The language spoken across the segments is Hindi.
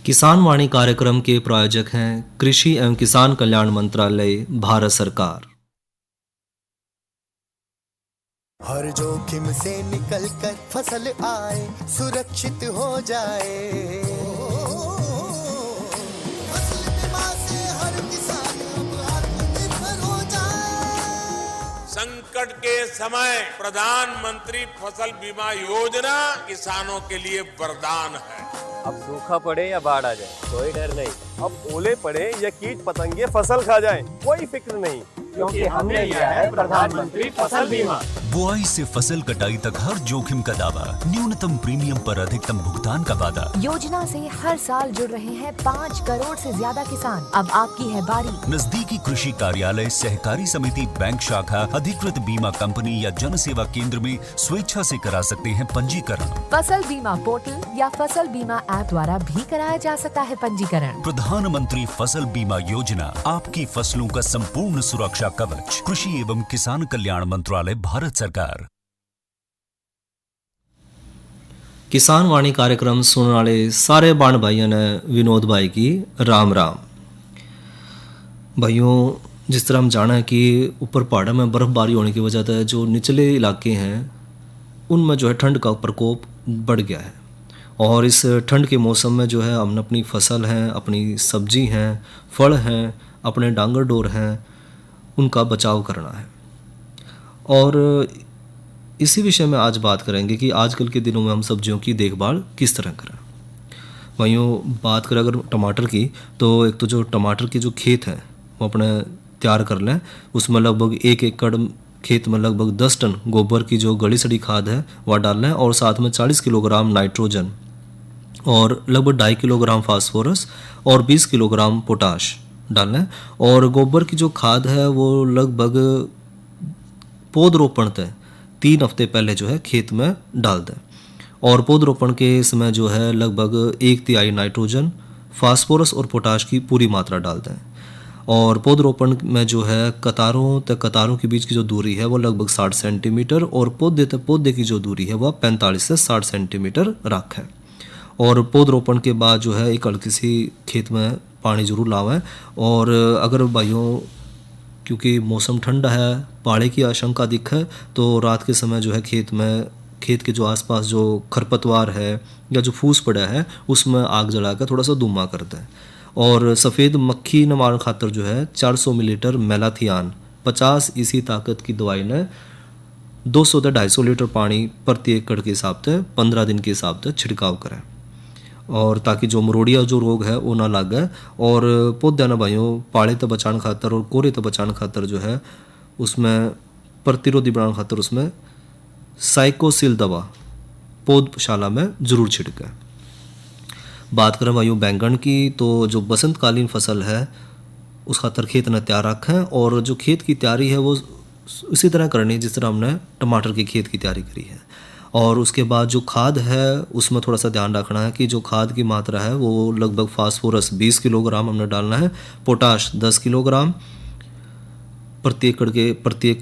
किसान वाणी कार्यक्रम के प्रायोजक हैं कृषि एवं किसान कल्याण मंत्रालय, भारत सरकार। हर जोखिम से निकल कर फसल आए, सुरक्षित हो जाए। फसल बीमा से हर किसान अब आत्मनिर्भर हो जाए। संकट के समय प्रधानमंत्री फसल बीमा योजना किसानों के लिए वरदान है। अब सूखा पड़े या बाढ़ आ जाए कोई डर नहीं। अब ओले पड़े या कीट पतंगे फसल खा जाए कोई फिक्र नहीं, क्योंकि हमने लिया है प्रधानमंत्री फसल बीमा। बुआई से फसल कटाई तक हर जोखिम का दावा, न्यूनतम प्रीमियम पर अधिकतम भुगतान का वादा। योजना से हर साल जुड़ रहे हैं 5 करोड़ से ज्यादा किसान। अब आपकी है बारी। नजदीकी कृषि कार्यालय, सहकारी समिति, बैंक शाखा, अधिकृत बीमा कंपनी या जन सेवा केंद्र में स्वेच्छा से करा सकते हैं पंजीकरण। फसल बीमा पोर्टल या फसल बीमा ऐप द्वारा भी कराया जा सकता है पंजीकरण। प्रधानमंत्री फसल बीमा योजना, आपकी फसलों का संपूर्ण सुरक्षा कवच। कृषि एवं किसान कल्याण मंत्रालय, भारत सरकार। किसान वाणी कार्यक्रम सुनने वाले सारे बाण भाइयों ने विनोद भाई की राम राम। भाइयों, जिस तरह हम जाना है कि ऊपर पहाड़ों में बर्फबारी होने की वजह से जो निचले इलाके हैं उनमें जो है ठंड का प्रकोप बढ़ गया है। और इस ठंड के मौसम में जो है हमने अपनी फसल हैं, अपनी सब्जी हैं, फल हैं, अपने डांगर डोर हैं, उनका बचाव करना है। और इसी विषय में आज बात करेंगे कि आजकल के दिनों में हम सब्जियों की देखभाल किस तरह करें। भाइयों, बात करें अगर टमाटर की, तो एक तो जो टमाटर के जो खेत हैं वो अपने तैयार कर लें। उसमें लगभग 1 एकड़ खेत में लगभग 10 टन गोबर की जो गली सड़ी खाद है वह डाल लें, और साथ में 40 किलोग्राम नाइट्रोजन और लगभग 2.5 किलोग्राम फास्फोरस और 20 किलोग्राम पोटाश डाल लें। और गोबर की जो खाद है वो लगभग पौधरोपण तय 3 हफ्ते पहले जो है खेत में डाल दें। और पौधरोपण के समय जो है लगभग 1/3 नाइट्रोजन, फास्फोरस और पोटाश की पूरी मात्रा डाल दें। और पौधरोपण में जो है कतारों तक कतारों के बीच की जो दूरी है वो लगभग 60 सेंटीमीटर, और पौधे तक पौधे की जो दूरी है वह 45 से 60 सेंटीमीटर रखें। और पौधरोपण के बाद जो है एक हल्की सी खेत में पानी जरूर लावें। और अगर भाइयों क्योंकि मौसम ठंडा है, पाले की आशंका दिखे, तो रात के समय जो है खेत के जो आसपास जो खरपतवार है या जो फूस पड़ा है उसमें आग जलाकर थोड़ा सा धुआं कर दें। और सफ़ेद मक्खी न मारने खातर जो है 400 मिलीलीटर मेलाथियान 50 ईसी ताकत की दवाई ने 200 से 250 लीटर पानी प्रति एकड़ के हिसाब से 15 दिन के हिसाब से छिड़काव करें, और ताकि जो मरोड़िया जो रोग है वो ना लागे। और पौधा ना भाइयों पाले तो बचाने खातर और कोरे तो बचाने खातर जो है उसमें प्रतिरोधी बनाने खातर उसमें साइकोसिल दवा पौधशाला में ज़रूर छिड़कें। बात करें भाइयों बैंगन की, तो जो बसंतकालीन फसल है उस खातर खेत न तैयार रखें। और जो खेत की तैयारी है वो उसी तरह करनी है जिस तरह हमने टमाटर के खेत की तैयारी करी है। और उसके बाद जो खाद है उसमें थोड़ा सा ध्यान रखना है कि जो खाद की मात्रा है वो लगभग फास्फोरस 20 किलोग्राम हमने डालना है, पोटाश 10 किलोग्राम प्रति एकड़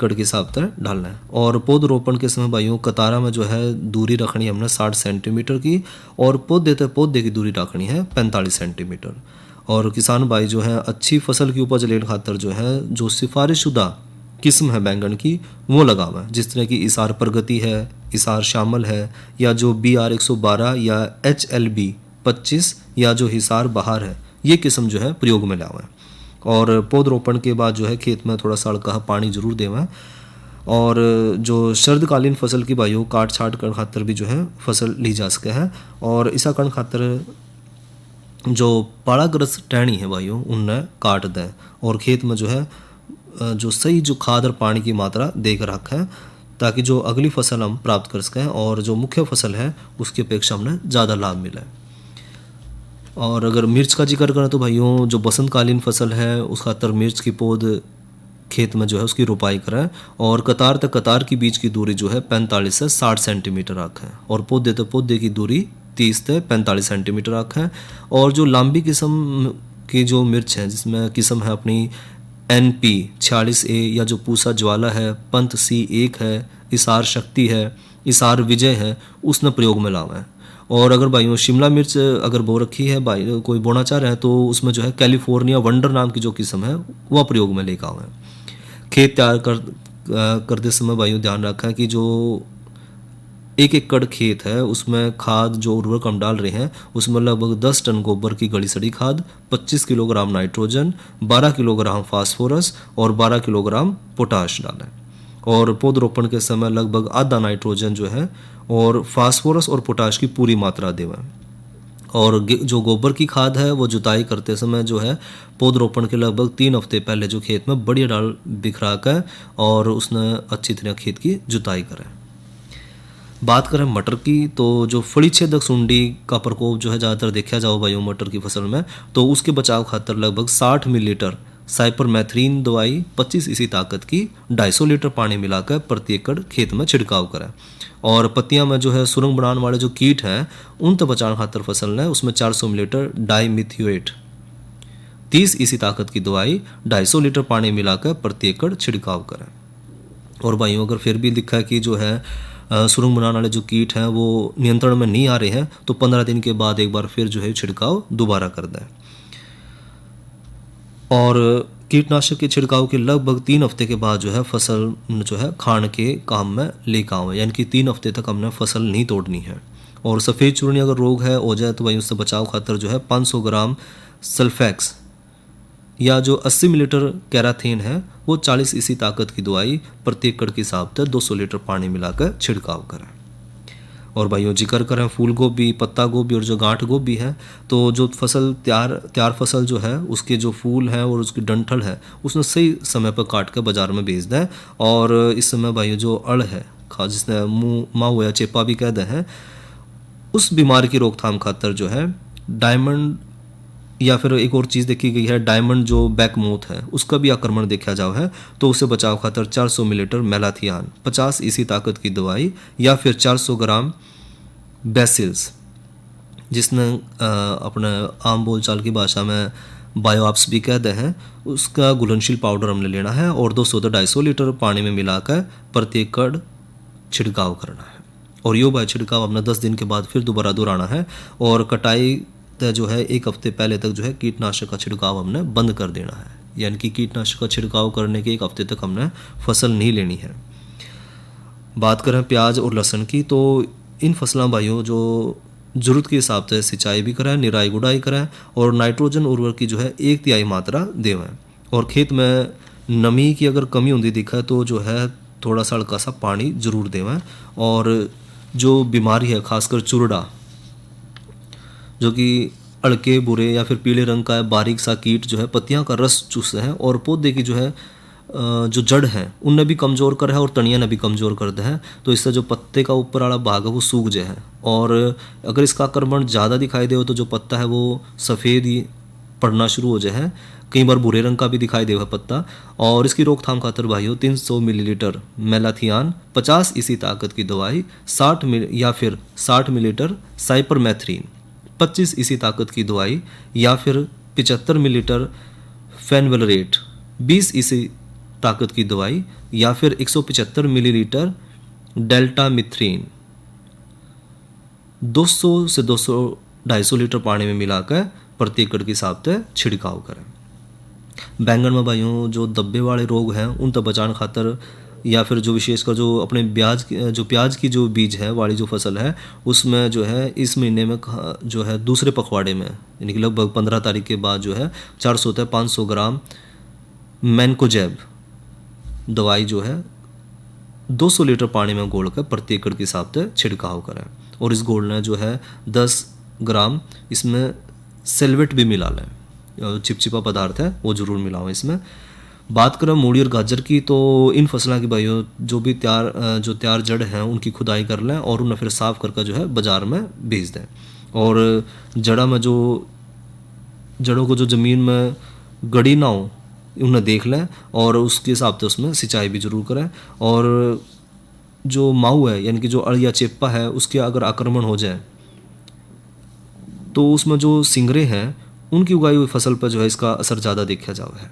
के हिसाब से डालना है। और पौधरोपण के समय भाइयों कतारा में जो है दूरी रखनी है हमने 60 सेंटीमीटर की, और पौधे की दूरी रखनी है 45 सेंटीमीटर। और किसान भाई जो है अच्छी फसल की उपज लेने खातर जो है जो सिफारिशुदा किस्म है बैंगन की वो लगावें, जिस तरह की इसार प्रगति है, इसार शामिल है, या जो BR 112 या HLB 25 या जो हिसार बहार है, ये किस्म जो है प्रयोग में लावें। और पौधरोपण के बाद जो है खेत में थोड़ा सा हल्का पानी जरूर देवें। और जो शरदकालीन फसल की भाइयों काट छाट कर खातर भी जो है फसल ली जा सके है। और इसा करण खातर जो पाड़ाग्रस्त टहनी है भाइयों उन्हें काट दें, और खेत में जो है जो सही जो खाद और पानी की मात्रा देकर रखें, ताकि जो अगली फसल हम प्राप्त कर सकें और जो मुख्य फसल है उसकी अपेक्षा हमें ज़्यादा लाभ मिले। और अगर मिर्च का जिक्र करें तो भाइयों जो बसंतकालीन फसल है उस खातर मिर्च की पौध खेत में जो है उसकी रोपाई करें, और कतार तक कतार की बीच की दूरी जो है 45 से 60 सेंटीमीटर रखें, और पौधे तक पौधे की दूरी 30 से 45 सेंटीमीटर रखें। और जो लंबी किस्म की जो मिर्च है जिसमें किस्म है अपनी NP 46A या जो पूसा ज्वाला है, पंत C1 है, इसार शक्ति है, इसार विजय है, उसने प्रयोग में लावें। और अगर भाइयों शिमला मिर्च अगर बो रखी है भाई कोई बोना चाह रहे हैं तो उसमें जो है कैलिफोर्निया वंडर नाम की जो किस्म है वह प्रयोग में लेकर आए हैं। खेत तैयार करते समय भाइयों ध्यान रखें कि जो 1 एकड़ खेत है उसमें खाद जो उर्वरक हम डाल रहे हैं उसमें लगभग 10 टन गोबर की गली सड़ी खाद, 25 किलोग्राम नाइट्रोजन, 12 किलोग्राम फास्फोरस और 12 किलोग्राम पोटाश डालें। और पौधरोपण के समय लगभग आधा नाइट्रोजन जो है और फास्फोरस और पोटाश की पूरी मात्रा देवें। और जो गोबर की खाद है वो जुताई करते समय जो है पौधरोपण के लगभग 3 हफ्ते पहले जो खेत में बढ़िया डाल बिखरा कर और उसने अच्छी तरह खेत की जुताई करें। बात करें मटर की तो जो फड़ी छेदक सुंडी का प्रकोप जो है ज़्यादातर देखा जाओ भाइयों मटर की फसल में, तो उसके बचाव खातर लगभग 60 मिलीलीटर साइपरमेथ्रिन दवाई 25 इसी ताकत की 250 लीटर पानी मिलाकर प्रति एकड़ खेत में छिड़काव करें। और पत्तियां में जो है सुरंग बनाने वाले जो कीट हैं उन तक बचाने खातर फसल ने उसमें 400 मिलीलीटर डाईमिथ्योएट 30 इसी ताकत की दवाई 250 लीटर पानी मिलाकर प्रति एकड़ छिड़काव करें। और भाइयों अगर फिर भी दिखा कि जो है सुरंग बनाने वाले जो कीट हैं वो नियंत्रण में नहीं आ रहे हैं तो 15 दिन के बाद एक बार फिर जो है छिड़काव दोबारा कर दें। और कीटनाशक के छिड़काव के लगभग 3 हफ्ते के बाद जो है फसल जो है खान के काम में लेकर आवे, यानी कि 3 हफ्ते तक हमने फसल नहीं तोड़नी है। और सफ़ेद चूर्णी अगर रोग है हो जाए तो वही उससे बचाव खातर जो है 500 ग्राम सल्फैक्स या जो 80 मिलीलीटर कैराथेन है वो 40 इसी ताकत की दवाई प्रति एकड़ के हिसाब से 200 लीटर पानी मिलाकर छिड़काव करें। और भाइयों जिक्र करें फूल गोभी, पत्ता गोभी और जो गांठ गोभी है तो जो फसल तैयार फसल जो है उसके जो फूल हैं और उसकी डंठल है उसने सही समय पर काट कर बाजार में बेच दें। और इस समय भाइयों जो अड़ है जिसने मुँह माऊ या चेपा भी कहते हैं उस बीमारी की रोकथाम खातर जो है डायमंड या फिर एक और चीज़ देखी गई है डायमंड जो बैकमोथ है उसका भी आक्रमण देखा जाओ है तो उसे बचाव खातर 400 मिलीलीटर मेलाथियान 50 इसी ताकत की दवाई या फिर 400 ग्राम बेसिल्स जिसने अपने आम बोलचाल की भाषा में बायोआप्स भी कहते हैं उसका घुलनशील पाउडर हमने लेना है और 200 से 250 लीटर पानी में मिलाकर प्रति एकड़ छिड़काव करना है। और यो बाय छिड़काव अपना 10 दिन के बाद फिर दोबारा दोहराना है। और कटाई जो है 1 हफ्ते पहले तक जो है कीटनाशक का छिड़काव हमने बंद कर देना है, यानी कि कीटनाशक का छिड़काव करने के 1 हफ्ते तक हमने फसल नहीं लेनी है। बात करें प्याज और लहसुन की तो इन फसलों भाइयों जो ज़रूरत के हिसाब से सिंचाई भी करें, निराई गुड़ाई करें और नाइट्रोजन उर्वरक की जो है 1/3 मात्रा देवें। और खेत में नमी की अगर कमी होती दिखे तो जो है थोड़ा सा हल्का सा पानी ज़रूर देवें। और जो बीमारी है खासकर चुरडा जो कि अड़के बुरे या फिर पीले रंग का बारीक सा कीट जो है पत्तियां का रस चूसते हैं और पौधे की जो है जो जड़ है उनने भी कमज़ोर कर है और तनिया ने भी कमज़ोर कर दे है, तो इससे जो पत्ते का ऊपर वाला भाग है वो सूख जाए है। और अगर इसका आक्रमण ज़्यादा दिखाई दे तो जो पत्ता है वो सफ़ेद ही पड़ना शुरू हो जाए है, कई बार भूरे रंग का भी दिखाई देगा पत्ता। और इसकी रोकथाम खातर भाइयों 300 मिलीलीटर मेलाथियान 50 इसी ताकत की दवाई 60 मिलीलीटर साइपरमेथ्रिन 25 इसी ताकत की दवाई या फिर 75 मिलीलीटर फेनवेलरेट 20 इसी ताकत की दवाई या फिर 175 मिलीलीटर डेल्टा मिथ्रीन 200 से 250 लीटर पानी में मिलाकर प्रति एकड़ के हिसाब से छिड़काव करें। बैंगन में भाइयों जो दब्बे वाले रोग हैं उन तक बचाने खातर या फिर जो विशेषकर जो अपने प्याज की जो बीज है वाली जो फसल है उसमें जो है इस महीने में जो है दूसरे पखवाड़े में यानी कि लगभग 15 तारीख के बाद जो है 400 से 500 ग्राम मैनकोजेब दवाई जो है 200 लीटर पानी में घोल कर प्रति एकड़ के हिसाब से छिड़काव करें। और इस घोलने जो है 10 ग्राम इसमें सेल्वेट भी मिला लें, चिपचिपा पदार्थ है वो ज़रूर मिलाओ इसमें। बात करें मूली और गाजर की तो इन फसलों की भाइयों जो भी तैयार जड़ हैं उनकी खुदाई कर लें और उन्हें फिर साफ़ करके जो है बाज़ार में भेज दें। और जड़ों को जो ज़मीन में गड़ी ना हो उन्हें देख लें और उसके हिसाब से उसमें सिंचाई भी ज़रूर करें। और जो माऊ है यानी कि जो अड़ या चेप्पा है उसके अगर आक्रमण हो जाए तो उसमें जो सिंगरे हैं उनकी उगाई हुई फसल पर जो है इसका असर ज़्यादा देखा जाता है।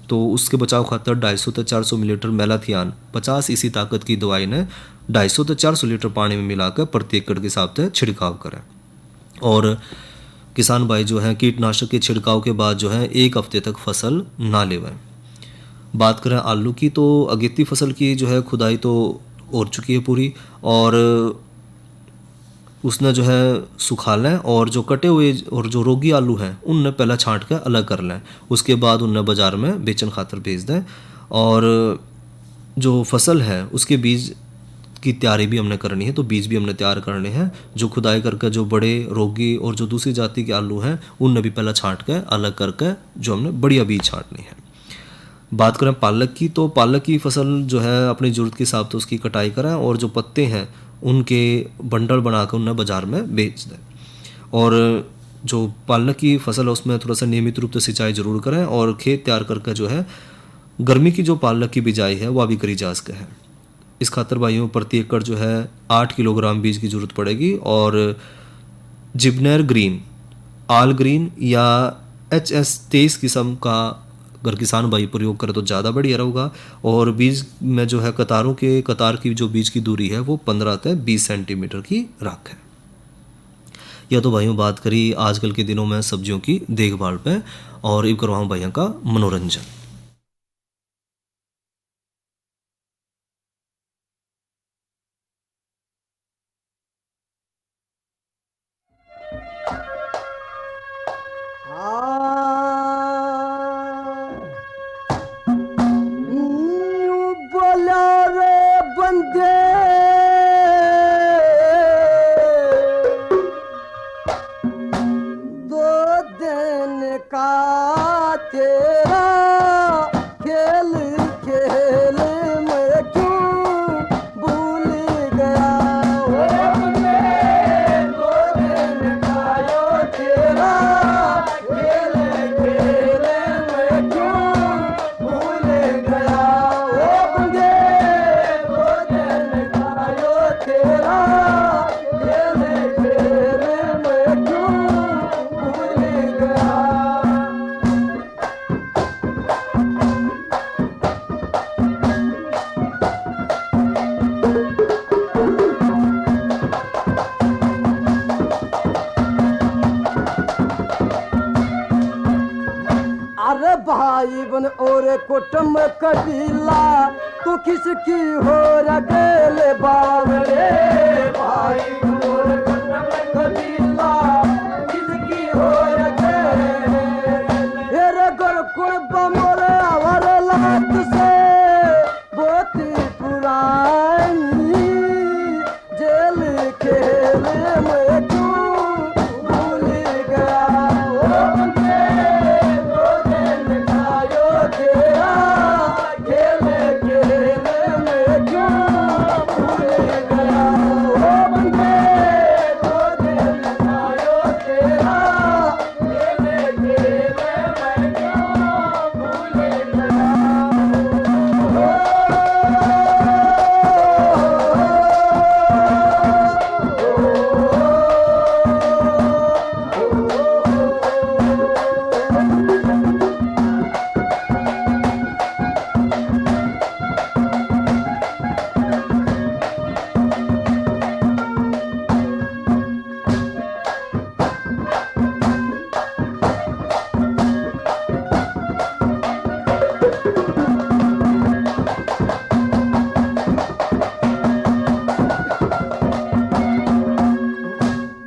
तो उसके बचाव खातर 250 से 400 मिलीलीटर मेलाथियान 50 इसी ताकत की दवाई ने 250 से 400 लीटर पानी में मिलाकर प्रति एकड़ के हिसाब से छिड़काव करें। और किसान भाई जो हैं कीटनाशक के छिड़काव के बाद जो है 1 हफ्ते तक फसल ना लेवें। बात करें आलू की तो अगेती फसल की जो है खुदाई तो हो चुकी है पूरी, और उसने जो है सुखा लें और जो कटे हुए और जो रोगी आलू हैं उनने पहला छांट कर अलग कर लें। उसके बाद उन्हें बाज़ार में बेचन खातर भेज दें। और जो फसल है उसके बीज की तैयारी भी हमने करनी है, तो बीज भी हमने तैयार करने हैं। जो खुदाई करके जो बड़े रोगी और जो दूसरी जाति के आलू हैं उनने भी पहला छांट कर अलग करके जो हमने बढ़िया बीज छांटनी है। बात करें पालक की तो पालक की फसल जो है अपनी ज़रूरत के हिसाब से उसकी कटाई करें और जो पत्ते हैं उनके बंडल बनाकर उन्हें बाज़ार में बेच दें। और जो पालक की फसल है उसमें थोड़ा सा नियमित रूप से सिंचाई ज़रूर करें और खेत तैयार करके जो है गर्मी की जो पालक की बिजाई है वह भी करी जा सके है। इस खातर भाइयों प्रति एकड़ जो है 8 किलोग्राम बीज की ज़रूरत पड़ेगी। और जिब्नेर ग्रीन, आल ग्रीन या HS23 किस्म का अगर किसान भाई प्रयोग करे तो ज़्यादा बढ़िया रहेगा। और बीज में जो है कतार की जो बीज की दूरी है वो 15 से 20 सेंटीमीटर की रखें। यह तो भाइयों बात करी आजकल के दिनों में सब्जियों की देखभाल पे, और अब करवाऊँ भाइयों का मनोरंजन। बोला रे बंदे दो दिन का तेरा खेल खेल में क्यों भूल गया। दो दिन का यो तेरा खेल खेल में क्यों भूल गया। दो दिन का यो तेरा खेल खेल में क्यों भूल गया। अरे भाई बन और कुटुंब कबीला तू किसकी हो रगेल बावरे। भाई बन और कुटुंब कबीला किसकी हो रगेल। हेरे गुरकुल बमोर आवर लात से बहुत पुरानी जेल खेल में क्यों भूल गया।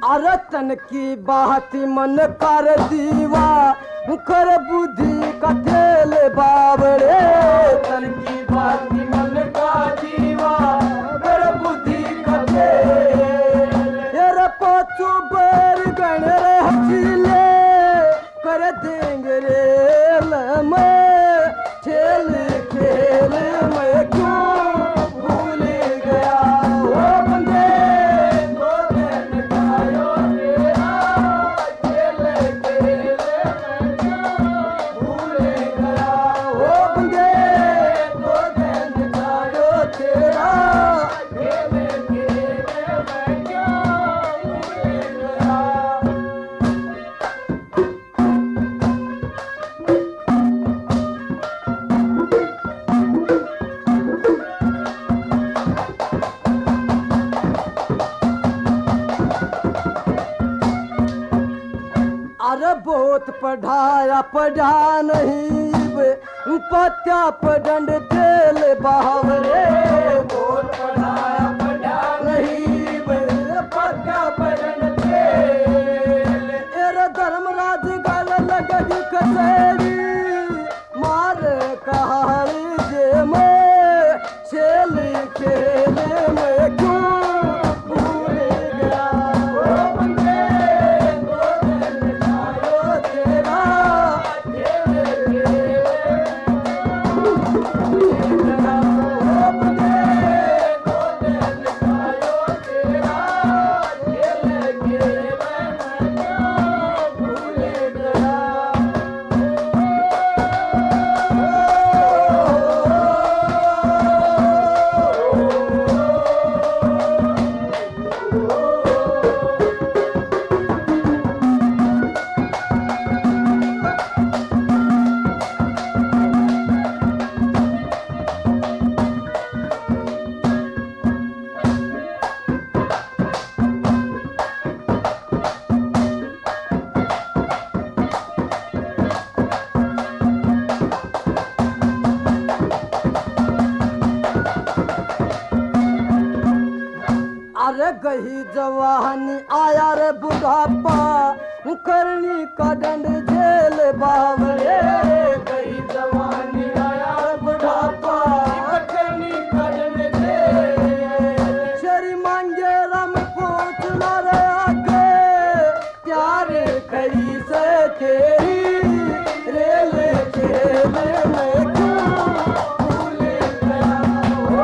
अरे तन की बात मन कर दीवा कर बुद्धि का ठेल बाबरे। तन की बात मन का दीवा कर बुद्धि का ठेल। तेरे पाछू बर गण रे हकीले कर देंगे रे लमे खेल खेल में क्यों भूल गया। ओ बंदे दो दिन का यो तेरा खेल खेल में क्यों भूल गया। ओ बंदे दो दिन का यो तेरा खेल खेल में क्यों भूल गया। अरे बहुत पढ़ाया पढ़ा नहीं बे, पत्या पडंड तेल बावरे बहुत पढ़ाया पढ़ा नहीं बे, पत्या पडंड तेल एरे धर्मराज गल लगी कचेरी मार कहानी जे में छेली खेले में क्यों भूल गया ओ बंदे अरे गही जवानी आया रे बुढ़ापा करनी का दंड जेल बावरे गही जवानी आया रे बुढ़ापा करनी का दंड जेल शरी मांगे रम पूछना रे आगे प्यार कई से तेरी रेल खेल में क्यों भूल गया हो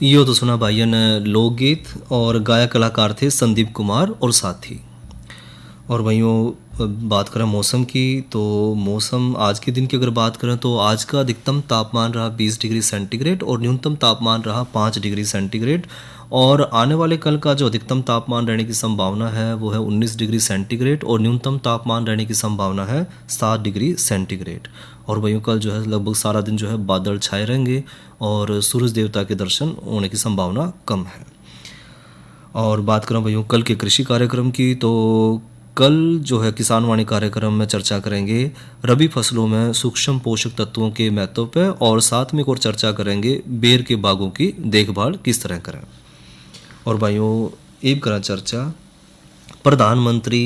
यो तो सुना भाइयन लोकगीत और गायक कलाकार थे संदीप कुमार और साथी। और वहीं बात करें मौसम की, तो मौसम आज के दिन की अगर बात करें तो आज का अधिकतम तापमान रहा 20 डिग्री सेंटीग्रेड और न्यूनतम तापमान रहा 5 डिग्री सेंटीग्रेड। और आने वाले कल का जो अधिकतम तापमान रहने की संभावना है वो है 19 डिग्री सेंटीग्रेड और न्यूनतम तापमान रहने की संभावना है 7 डिग्री सेंटीग्रेड। और वहीं कल जो है लगभग सारा दिन जो है बादल छाए रहेंगे और सूरज देवता के दर्शन होने की संभावना कम है। और बात करें वहीं कल के कृषि कार्यक्रम की, तो कल जो है किसान वाणी कार्यक्रम में चर्चा करेंगे रबी फसलों में सूक्ष्म पोषक तत्वों के महत्व पर और साथ में एक और चर्चा करेंगे बेर के बागों की देखभाल किस तरह करें। और भाइयों एक करा चर्चा प्रधानमंत्री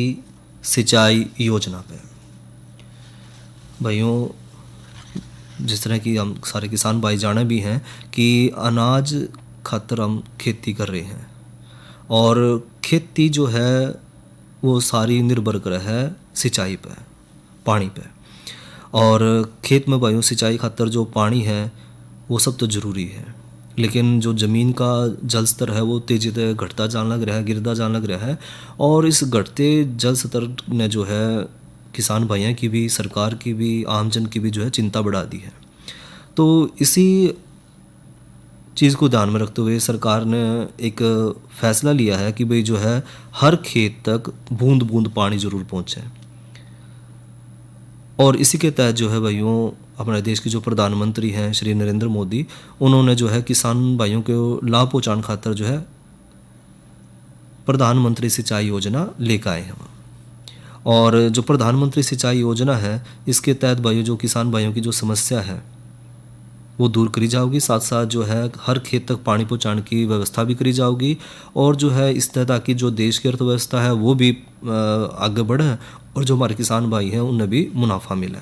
सिंचाई योजना पे। भाइयों जिस तरह की हम सारे किसान भाई जाने भी हैं कि अनाज खातर हम खेती कर रहे हैं और खेती जो है वो सारी निर्भर कर है सिंचाई पे, पानी पे। और खेत में भाइयों सिंचाई खातर जो पानी है वो सब तो ज़रूरी है, लेकिन जो ज़मीन का जल स्तर है वो तेज़ी से घटता जाने लग रहा है, गिरता जाने लग रहा है। और इस घटते जल स्तर ने जो है किसान भाइयों की भी, सरकार की भी, आमजन की भी जो है चिंता बढ़ा दी है। तो इसी चीज़ को ध्यान में रखते हुए सरकार ने एक फ़ैसला लिया है कि भाई जो है हर खेत तक बूंद बूंद पानी ज़रूर पहुँचे। और इसी के तहत जो है भाइयों हमारे देश के जो प्रधानमंत्री हैं श्री नरेंद्र मोदी, उन्होंने जो है किसान भाइयों को लाभ पहुँचाने खातर जो है प्रधानमंत्री सिंचाई योजना लेकर आए हैं। और जो प्रधानमंत्री सिंचाई योजना है इसके तहत भाइयों जो किसान भाइयों की जो समस्या है वो दूर करी जाओगी, साथ साथ जो है हर खेत तक पानी पहुँचाने की व्यवस्था भी करी जाओगी। और जो है इस तरह ताकि जो देश की अर्थव्यवस्था है वो भी आगे बढ़े और जो हमारे किसान भाई हैं उन्हें भी मुनाफा मिले।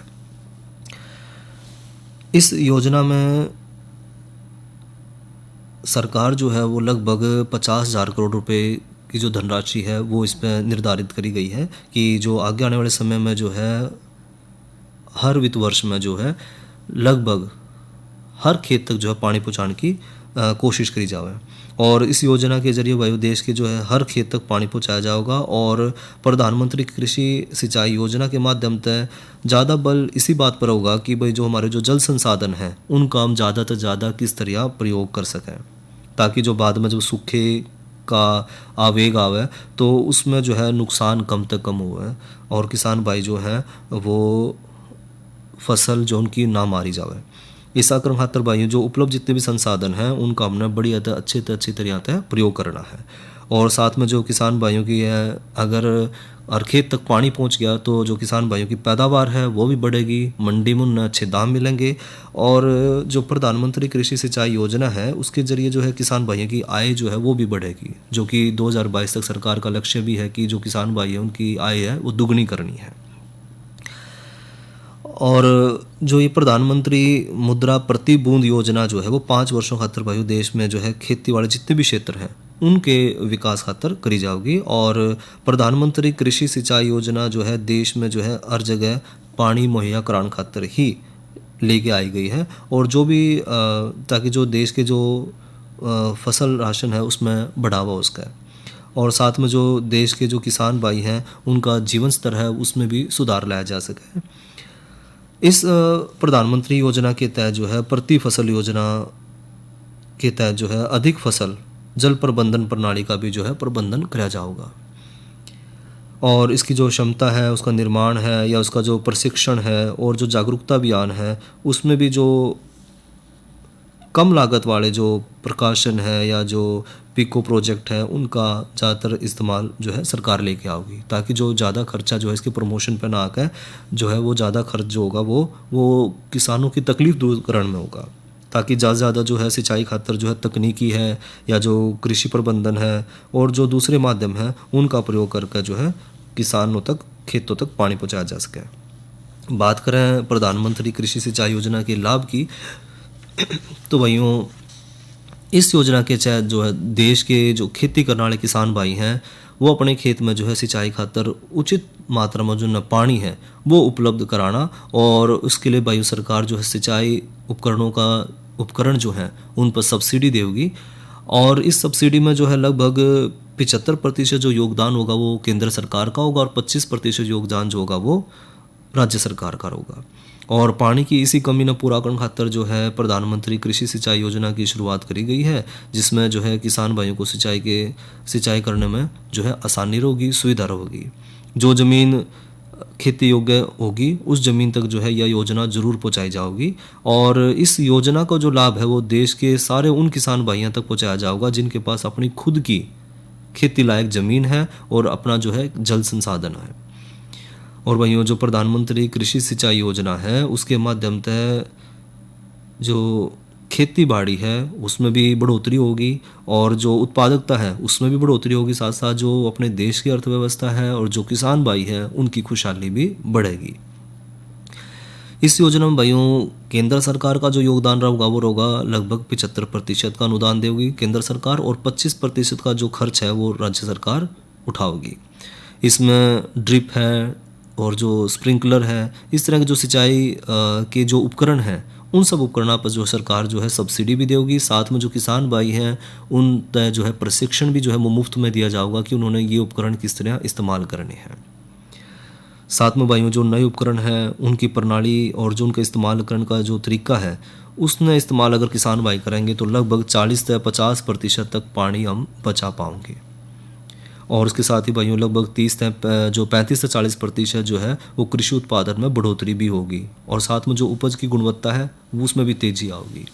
इस योजना में सरकार जो है वो लगभग 50,000 करोड़ रुपए की जो धनराशि है वो इस पर निर्धारित करी गई है कि जो आगे आने वाले समय में जो है हर वित्त वर्ष में जो है लगभग हर खेत तक जो है पानी पहुँचाने की कोशिश करी जावे। और इस योजना के जरिए भाई देश के जो है हर खेत तक पानी पहुंचाया जाएगा। और प्रधानमंत्री कृषि सिंचाई योजना के माध्यम से ज़्यादा बल इसी बात पर होगा कि भाई जो हमारे जो जल संसाधन हैं उनका हम ज़्यादा से ज़्यादा किस तरह प्रयोग कर सकें, ताकि जो बाद में जब सूखे का आवेग आवे तो उसमें जो है नुकसान कम से कम हुए और किसान भाई जो है वो फसल जो उनकी ना मारी जावे। इस आक्रम खातर भाइयों जो उपलब्ध जितने भी संसाधन हैं उनका हमने बड़ी अच्छी तरह से प्रयोग करना है। और साथ में जो किसान भाइयों की है, अगर हर खेत तक पानी पहुंच गया तो जो किसान भाइयों की पैदावार है वो भी बढ़ेगी, मंडी में उन्हें अच्छे दाम मिलेंगे। और जो प्रधानमंत्री कृषि सिंचाई योजना है उसके जरिए जो है किसान भाइयों की आय जो है वो भी बढ़ेगी, जो कि 2022 तक सरकार का लक्ष्य भी है कि जो किसान भाई है उनकी आय है वो दुगनी करनी है। और जो ये प्रधानमंत्री मुद्रा प्रति बूंद योजना जो है वो 5 वर्षों खातर भाई देश में जो है खेती वाले जितने भी क्षेत्र हैं उनके विकास खातर करी जाएगी। और प्रधानमंत्री कृषि सिंचाई योजना जो है देश में जो है हर जगह पानी मुहैया कराने खातर ही लेके आई गई है। और जो भी ताकि जो देश के जो फसल राशन है उसमें बढ़ावा उसका है। और साथ में जो देश के जो किसान भाई हैं उनका जीवन स्तर है उसमें भी सुधार लाया जा सके। इस प्रधानमंत्री योजना के तहत जो है प्रति फसल योजना के तहत जो है अधिक फसल जल प्रबंधन प्रणाली का भी जो है प्रबंधन किया जाएगा। और इसकी जो क्षमता है उसका निर्माण है या उसका जो प्रशिक्षण है और जो जागरूकता अभियान है उसमें भी जो कम लागत वाले जो प्रकाशन है या जो पिको प्रोजेक्ट है उनका ज़्यादातर इस्तेमाल जो है सरकार लेके आओगी, ताकि जो ज़्यादा खर्चा जो है इसके प्रमोशन पे ना आकर जो है वो ज़्यादा खर्च जो होगा वो किसानों की तकलीफ दूर करने में होगा, ताकि ज़्यादा से ज़्यादा जो है सिंचाई खातर जो है तकनीकी है या जो कृषि प्रबंधन है और जो दूसरे माध्यम हैं उनका प्रयोग करके जो है किसानों तक खेतों तक पानी पहुँचाया जा सके। बात करें प्रधानमंत्री कृषि सिंचाई योजना के लाभ की तो भाइयों इस योजना के तहत जो है देश के जो खेती करने वाले किसान भाई हैं वो अपने खेत में जो है सिंचाई खातर उचित मात्रा में जो न पानी है वो उपलब्ध कराना। और उसके लिए भाई सरकार जो है सिंचाई उपकरण जो हैं उन पर सब्सिडी देगी। और इस सब्सिडी में जो है लगभग 75% जो योगदान होगा वो केंद्र सरकार का होगा और 25% योगदान जो होगा वो राज्य सरकार का होगा। और पानी की इसी कमी न पूरा करने खातर जो है प्रधानमंत्री कृषि सिंचाई योजना की शुरुआत करी गई है, जिसमें जो है किसान भाइयों को सिंचाई करने में जो है आसानी होगी, सुविधा होगी। जो ज़मीन खेती योग्य होगी उस ज़मीन तक जो है यह योजना ज़रूर पहुंचाई जाएगी। और इस योजना का जो लाभ है वो देश के सारे उन किसान भाइयों तक पहुंचाया जाएगा जिनके पास अपनी खुद की खेती लायक ज़मीन है और अपना जो है जल संसाधन है। और भाइयों जो प्रधानमंत्री कृषि सिंचाई योजना है उसके माध्यम से जो खेती बाड़ी है उसमें भी बढ़ोतरी होगी और जो उत्पादकता है उसमें भी बढ़ोतरी होगी, साथ साथ जो अपने देश की अर्थव्यवस्था है और जो किसान भाई है उनकी खुशहाली भी बढ़ेगी। इस योजना में भाइयों केंद्र सरकार का जो योगदान रहेगा वो होगा लगभग 75% का अनुदान देगी केंद्र सरकार और 25% का जो खर्च है वो राज्य सरकार उठाओगी। इसमें ड्रिप है और जो स्प्रिंकलर है, इस तरह के जो सिंचाई के जो उपकरण हैं उन सब उपकरणों पर जो सरकार जो है सब्सिडी भी देगी। साथ में जो किसान भाई हैं उन तय जो है प्रशिक्षण भी जो है वो मुफ्त में दिया जाएगा कि उन्होंने ये उपकरण किस तरह इस्तेमाल करने हैं। साथ में भाइयों जो नए उपकरण हैं उनकी प्रणाली और जो उनका इस्तेमाल करने का जो तरीका है उसने इस्तेमाल अगर किसान भाई करेंगे तो लगभग 40 से 50% तक पानी हम बचा पाएंगे। और उसके साथ ही भाइयों लगभग 35 से 40% जो है वो कृषि उत्पादन में बढ़ोतरी भी होगी। और साथ में जो उपज की गुणवत्ता है वो उसमें भी तेज़ी आएगी,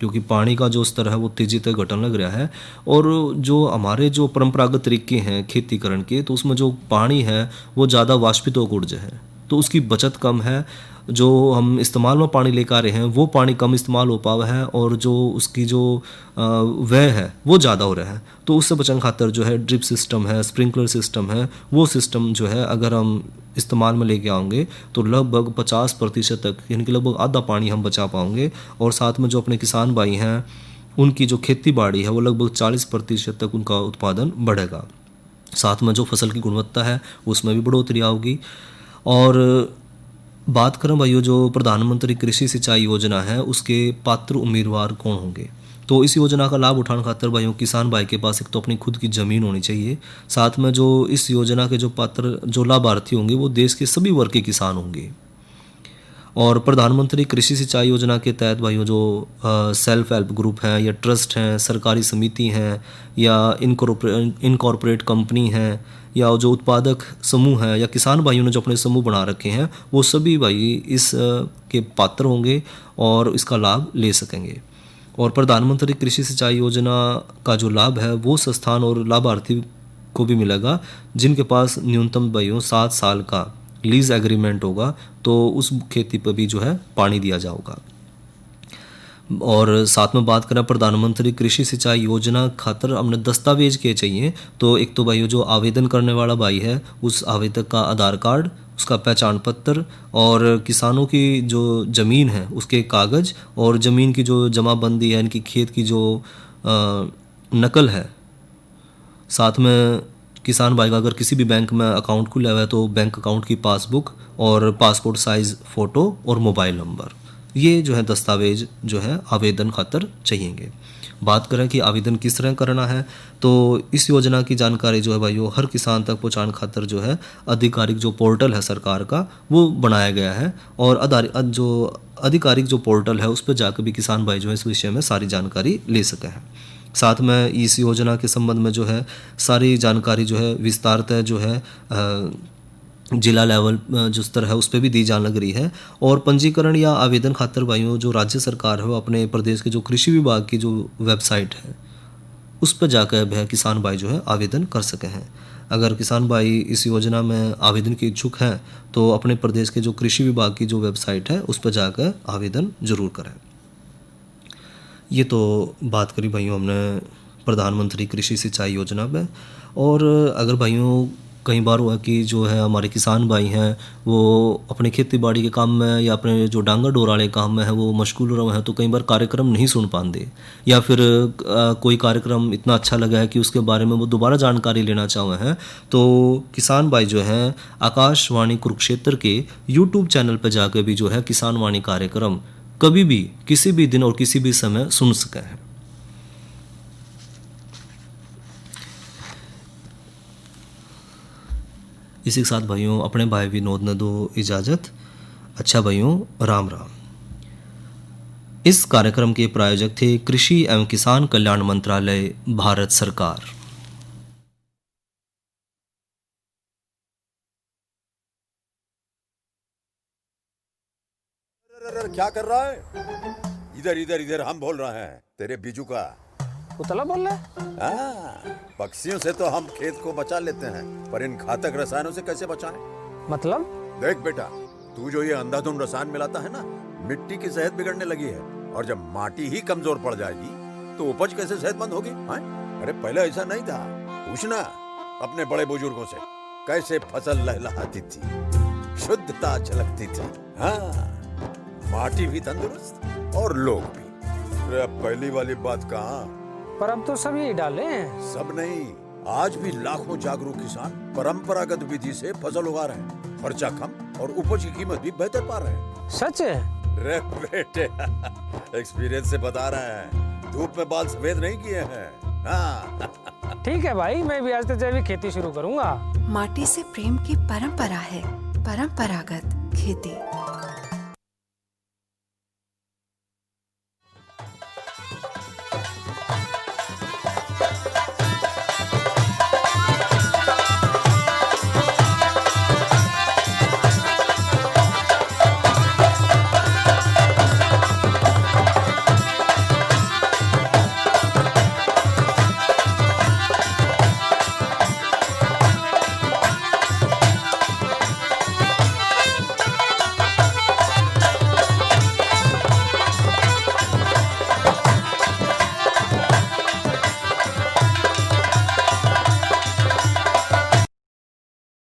क्योंकि पानी का जो स्तर है वो तेज़ी से घटने लग रहा है। और जो हमारे जो परंपरागत तरीके हैं खेती करने के तो उसमें जो पानी है वो ज़्यादा वाष्पित होकर ऊर्जा है तो उसकी बचत कम है। जो हम इस्तेमाल में पानी लेकर आ रहे हैं वो पानी कम इस्तेमाल हो पावा है और जो उसकी जो व्यय है वो ज़्यादा हो रहा है। तो उससे बचने खातर जो है ड्रिप सिस्टम है, स्प्रिंकलर सिस्टम है, वो सिस्टम जो है अगर हम इस्तेमाल में लेके आएंगे तो लगभग 50% तक यानी कि लगभग आधा पानी हम बचा पाएंगे। और साथ में जो अपने किसान भाई हैं उनकी जो खेती बाड़ी है वो लगभग 40% तक उनका उत्पादन बढ़ेगा। साथ में जो फसल की गुणवत्ता है उसमें भी बढ़ोतरी आएगी। और बात करें भाइयों जो प्रधानमंत्री कृषि सिंचाई योजना है उसके पात्र उम्मीदवार कौन होंगे तो इस योजना का लाभ उठाने खातर भाइयों किसान भाई के पास एक तो अपनी खुद की ज़मीन होनी चाहिए, साथ में जो इस योजना के जो पात्र जो लाभार्थी होंगे वो देश के सभी वर्ग के किसान होंगे। और प्रधानमंत्री कृषि सिंचाई योजना के तहत भाइयों जो सेल्फ हेल्प ग्रुप हैं या ट्रस्ट हैं, सरकारी समिति हैं या इनकॉर्पोरेट कंपनी हैं या जो उत्पादक समूह हैं या किसान भाइयों ने जो अपने समूह बना रखे हैं, वो सभी भाई इस के पात्र होंगे और इसका लाभ ले सकेंगे। और प्रधानमंत्री कृषि सिंचाई योजना का जो लाभ है वो संस्थान और लाभार्थी को भी मिलेगा जिनके पास न्यूनतम भाइयों 7 साल का लीज एग्रीमेंट होगा, तो उस खेती पर भी जो है पानी दिया जाएगा। और साथ में बात करें प्रधानमंत्री कृषि सिंचाई योजना खातर हमने दस्तावेज के चाहिए, तो एक तो भाई जो आवेदन करने वाला भाई है उस आवेदक का आधार कार्ड, उसका पहचान पत्र और किसानों की जो ज़मीन है उसके कागज़ और ज़मीन की जो जमाबंदी है, इनकी खेत की जो नकल है। साथ में किसान भाई का अगर किसी भी बैंक में अकाउंट खुला हुआ है तो बैंक अकाउंट की पासबुक और पासपोर्ट साइज़ फ़ोटो और मोबाइल नंबर, ये जो है दस्तावेज जो है आवेदन खातर चाहिएंगे। बात करें कि आवेदन किस तरह करना है, तो इस योजना की जानकारी जो है भाई वो हर किसान तक पहुंचाने खातर जो है आधिकारिक जो पोर्टल है सरकार का वो बनाया गया है और आधिकारिक जो पोर्टल है उस पर जाकर भी किसान भाई जो है इस विषय में सारी जानकारी ले सके हैं। साथ में इस योजना के संबंध में जो है सारी जानकारी जो है विस्तारतः जो है जिला लेवल जो स्तर है उस पर भी दी जाने लग रही है। और पंजीकरण या आवेदन खातर भाइयों जो राज्य सरकार है वो अपने प्रदेश के जो कृषि विभाग की जो वेबसाइट है उस पर जाकर वह किसान भाई जो है आवेदन कर सके हैं। अगर किसान भाई इस योजना में आवेदन के इच्छुक हैं तो अपने प्रदेश के जो कृषि विभाग की जो वेबसाइट है उस पर जाकर आवेदन ज़रूर करें। ये तो बात करी भाइयों हमने प्रधानमंत्री कृषि सिंचाई योजना में। और अगर भाइयों कई बार हुआ कि जो है हमारे किसान भाई हैं वो अपने खेती बाड़ी के काम में या अपने जो डांगर डोर वाले काम में है वो मशगूल रहे हैं, तो कई बार कार्यक्रम नहीं सुन पाते या फिर कोई कार्यक्रम इतना अच्छा लगा है कि उसके बारे में वो दोबारा जानकारी लेना चाहे हैं, तो किसान भाई जो हैं आकाशवाणी कुरुक्षेत्र के यूट्यूब चैनल पर जाकर भी जो है किसान वाणी कार्यक्रम कभी भी किसी भी दिन और किसी भी समय सुन सके हैं। इसी के साथ भाइयों अपने भाई विनोद ने दो इजाज़त। अच्छा भाइयों, राम राम। इस कार्यक्रम के प्रायोजक थे कृषि एवं किसान कल्याण मंत्रालय, भारत सरकार। क्या कर रहा है? इधर इधर इधर हम बोल रहे हैं तेरे बीजू का। उतला बोल रहा है? हाँ, पक्षियों से तो हम खेत को बचा लेते हैं, पर इन घातक रसायनों से कैसे बचाएं? मतलब? देख बेटा, तू जो ये अंधाधुंध रसायन मिलाता है ना, मिट्टी की सेहत बिगड़ने लगी है और जब माटी ही कमजोर पड़ जाएगी तो उपज कैसे सेहतमंद होगी? अरे पहले ऐसा नहीं था, पूछना अपने बड़े बुजुर्गों से कैसे फसल लहलहाती थी, शुद्धता झलकती थी। हाँ, माटी भी तंदुरुस्त और लोग भी। अरे पहली वाली बात कहाँ? पर अब तो सभी डाले हैं। सब नहीं, आज भी लाखों जागरूक किसान परंपरागत विधि से फसल उगा रहे हैं। खर्चा कम और उपज की कीमत भी बेहतर पा रहे हैं। सच है? रे बेटे, एक्सपीरियंस से बता रहे हैं, धूप में बाल सफेद नहीं किए हैं। हाँ। ठीक है भाई, मैं भी आज से जैविक खेती शुरू करूंगा। माटी से प्रेम की परंपरा है, परंपरागत खेती।